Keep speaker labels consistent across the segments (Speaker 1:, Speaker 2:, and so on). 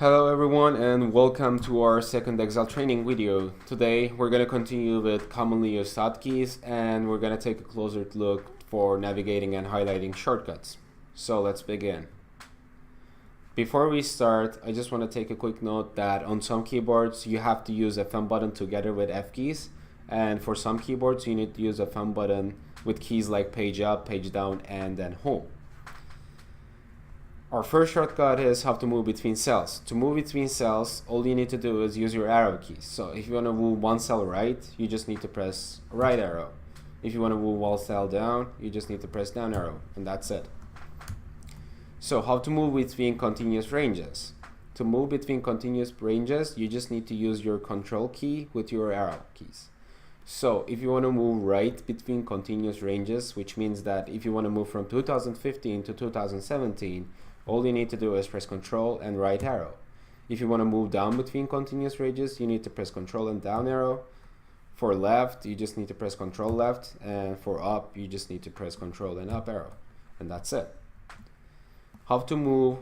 Speaker 1: Hello everyone and welcome to our second Excel training video. Today we're going to continue with commonly used hotkeys and we're going to take a closer look for navigating and highlighting shortcuts. So let's begin. Before we start, I just want to take a quick note that on some keyboards you have to use a thumb button together with F keys, and for some keyboards you need to use a thumb button with keys like page up, page down, and then home. Our first shortcut is how to move between cells. To move between cells, all you need to do is use your arrow keys. So if you want to move one cell right, you just need to press right arrow. If you want to move one cell down, you just need to press down arrow, and that's it. So how to move between continuous ranges. To move between continuous ranges, you just need to use your control key with your arrow keys. So if you want to move right between continuous ranges, which means that if you want to move from 2015 to 2017, all you need to do is press Control and right arrow. If you want to move down between continuous ranges, you need to press Control and down arrow. For left, you just need to press Control left, and for up, you just need to press Control and up arrow, and that's it. How to move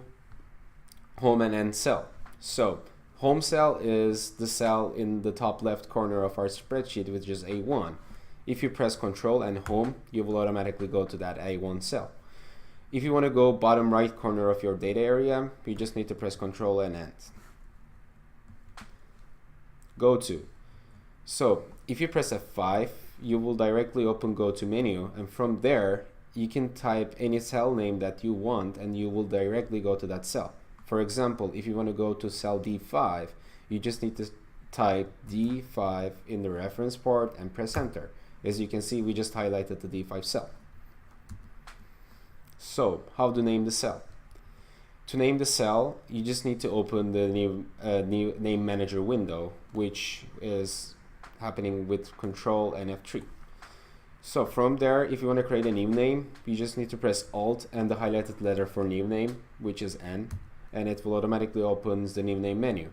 Speaker 1: home and end cell. So home cell is the cell in the top left corner of our spreadsheet, which is A1. If you press Control and home, you will automatically go to that A1 cell. If you want to go bottom right corner of your data area, you just need to press Control and End. Go to. So if you press F5, you will directly open Go to menu, and from there you can type any cell name that you want and you will directly go to that cell. For example, if you want to go to cell D5, you just need to type D5 in the reference part and press enter. As you can see, we just highlighted the D5 cell. So how to name the cell? To name the cell, you just need to open the new name manager window, which is happening with Control and F3. So from there, if you want to create a new name, you just need to press Alt and the highlighted letter for new name, which is N, and it will automatically open the new name menu.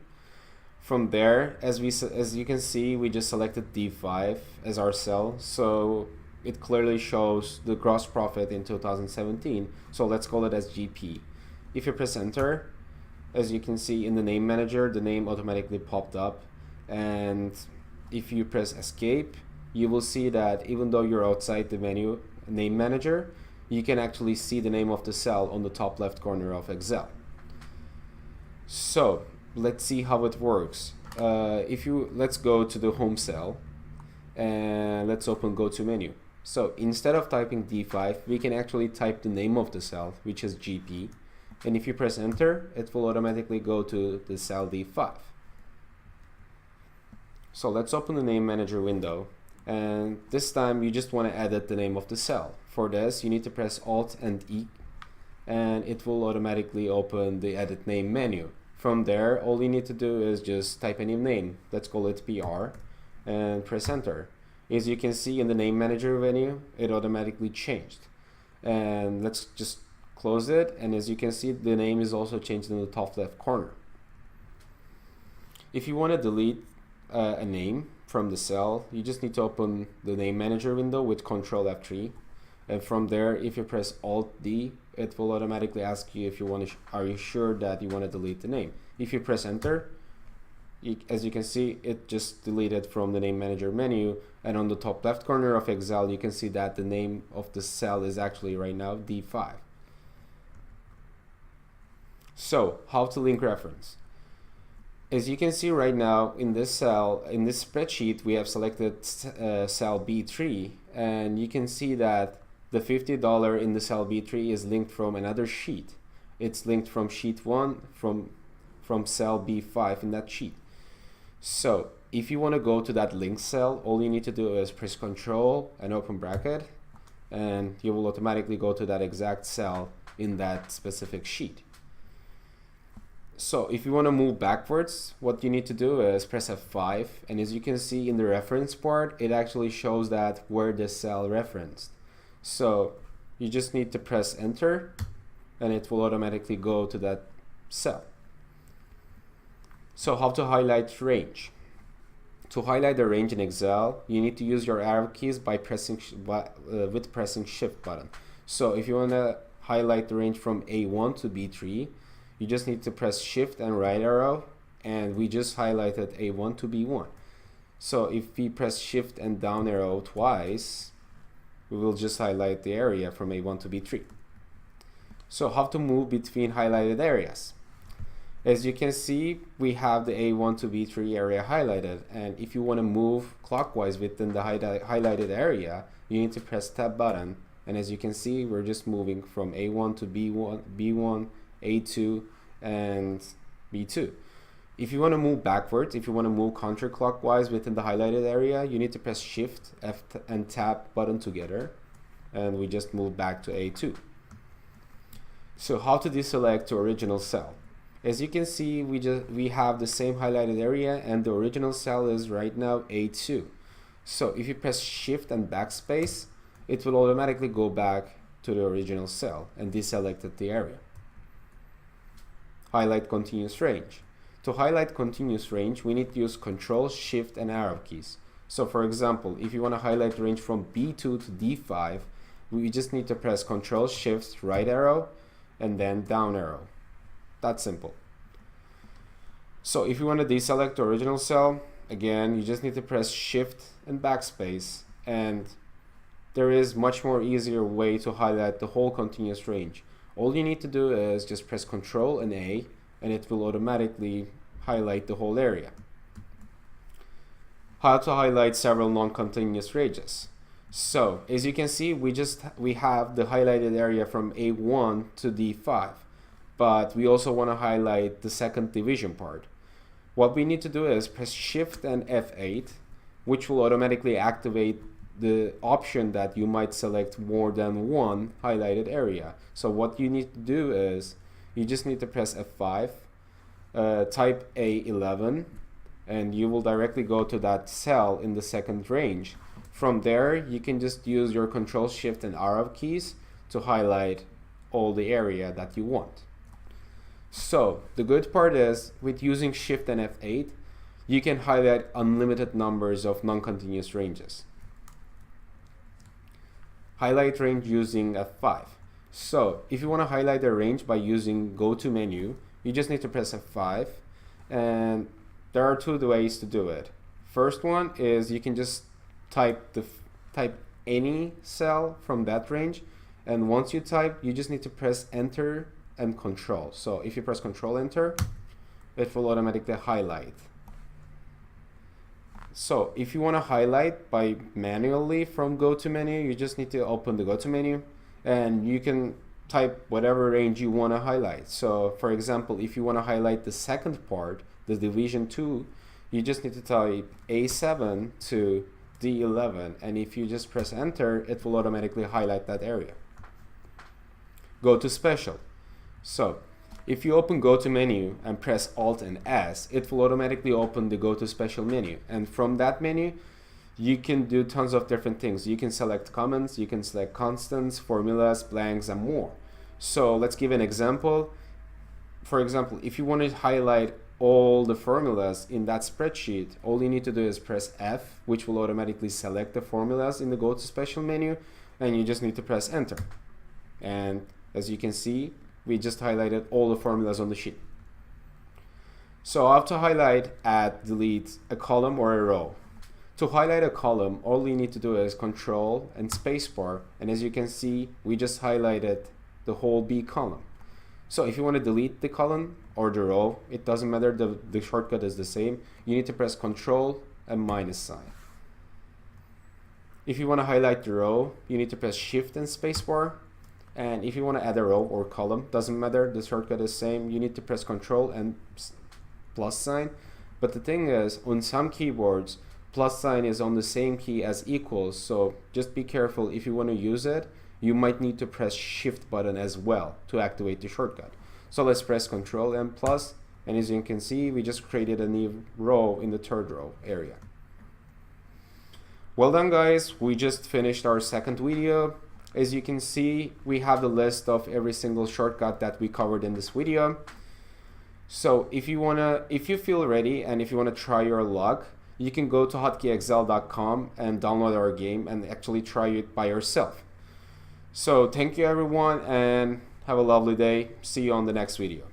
Speaker 1: From there, as you can see, we just selected D5 as our cell, so it clearly shows the gross profit in 2017, so let's call it as GP. If you press enter, as you can see in the name manager, the name automatically popped up, and if you press escape, you will see that even though you're outside the menu name manager, you can actually see the name of the cell on the top left corner of Excel. So let's see how it works. Let's go to the home cell and let's open Go to menu. So instead of typing D5, we can actually type the name of the cell, which is GP, and if you press enter, it will automatically go to the cell D5. So let's open the name manager window, and this time you just want to edit the name of the cell. For this, you need to press Alt and E, and it will automatically open the edit name menu. From there, all you need to do is just type a new name. Let's call it PR, and press enter. As you can see in the name manager menu, it automatically changed. And let's just close it, and as you can see, the name is also changed in the top left corner. If you want to delete a name from the cell, you just need to open the name manager window with Control F3, and from there, if you press Alt D, it will automatically ask you if you want to are you sure that you want to delete the name. If you press enter, as you can see, it just deleted from the name manager menu, and on the top left corner of Excel you can see that the name of the cell is actually right now D5. So how to link reference? As you can see right now in this cell, in this spreadsheet, we have selected cell B3, and you can see that the $50 in the cell B3 is linked from another sheet. It's linked from sheet 1 from cell B5 in that sheet. So if you want to go to that linked cell, all you need to do is press Control and open bracket, and you will automatically go to that exact cell in that specific sheet. So if you want to move backwards, what you need to do is press F5, and as you can see in the reference part, it actually shows that where this cell referenced. So you just need to press enter, and it will automatically go to that cell. So how to highlight range? To highlight the range in Excel, you need to use your arrow keys by pressing Shift button. So if you want to highlight the range from A1 to B3, you just need to press shift and right arrow, and we just highlighted A1 to B1. So if we press shift and down arrow twice, we will just highlight the area from A1 to B3. So how to move between highlighted areas? As you can see, we have the A1 to B3 area highlighted, and if you want to move clockwise within the highlighted area, you need to press tab button, and as you can see, we're just moving from A1 to B1, A2, and B2. If you want to move backwards, if you want to move counterclockwise within the highlighted area, you need to press shift F and tab button together, and we just move back to A2. So how to deselect to original cell? As you can see, we have the same highlighted area, and the original cell is right now A2. So if you press shift and backspace, it will automatically go back to the original cell and deselect the area. Highlight continuous range. To highlight continuous range, we need to use Control, Shift, and arrow keys. So for example, if you want to highlight the range from B2 to D5, we just need to press Control, Shift, right arrow, and then down arrow. That's simple. So if you want to deselect the original cell, again, you just need to press shift and backspace, and there is much more easier way to highlight the whole continuous range. All you need to do is just press Control and A, and it will automatically highlight the whole area. How to highlight several non-continuous ranges? So as you can see, we have the highlighted area from A1 to D5, but we also want to highlight the second division part. What we need to do is press shift and F8, which will automatically activate the option that you might select more than one highlighted area. So what you need to do is you just need to press F5, type A11, and you will directly go to that cell in the second range. From there, you can just use your Control, Shift, and arrow keys to highlight all the area that you want. So the good part is, with using Shift and F8, you can highlight unlimited numbers of non-continuous ranges. Highlight range using F5. So if you want to highlight a range by using Go to menu, you just need to press F5, and there are two ways to do it. First one is you can just type any cell from that range, and once you type, you just need to press Enter and Control. So if you press Control Enter, it will automatically highlight. So if you want to highlight by manually from Go to menu, you just need to open the Go to menu, and you can type whatever range you want to highlight. So for example, if you want to highlight the second part, the division 2, you just need to type A7 to D11, and if you just press enter, it will automatically highlight that area. Go to special. So if you open Go to menu and press Alt and S, it will automatically open the Go to special menu, and from that menu you can do tons of different things. You can select comments, you can select constants, formulas, blanks, and more. So let's give an example. For example, if you want to highlight all the formulas in that spreadsheet, all you need to do is press F, which will automatically select the formulas in the Go to special menu, and you just need to press enter. And as you can see, we just highlighted all the formulas on the sheet. So how to highlight, add, delete a column or a row. To highlight a column, all you need to do is Control and spacebar, and as you can see, we just highlighted the whole B column. So if you want to delete the column or the row, it doesn't matter, the shortcut is the same. You need to press Control and minus sign. If you want to highlight the row, you need to press Shift and spacebar. And if you want to add a row or column, doesn't matter, the shortcut is same. You need to press Control and plus sign. But the thing is, on some keyboards, plus sign is on the same key as equals, so just be careful. If you want to use it, you might need to press Shift button as well to activate the shortcut. So let's press Control and plus, and as you can see, we just created a new row in the third row area. Well done, guys, we just finished our second video. As you can see, we have the list of every single shortcut that we covered in this video. So if you feel ready and if you want to try your luck, you can go to hotkeyexcel.com and download our game and actually try it by yourself. So thank you everyone, and have a lovely day. See you on the next video.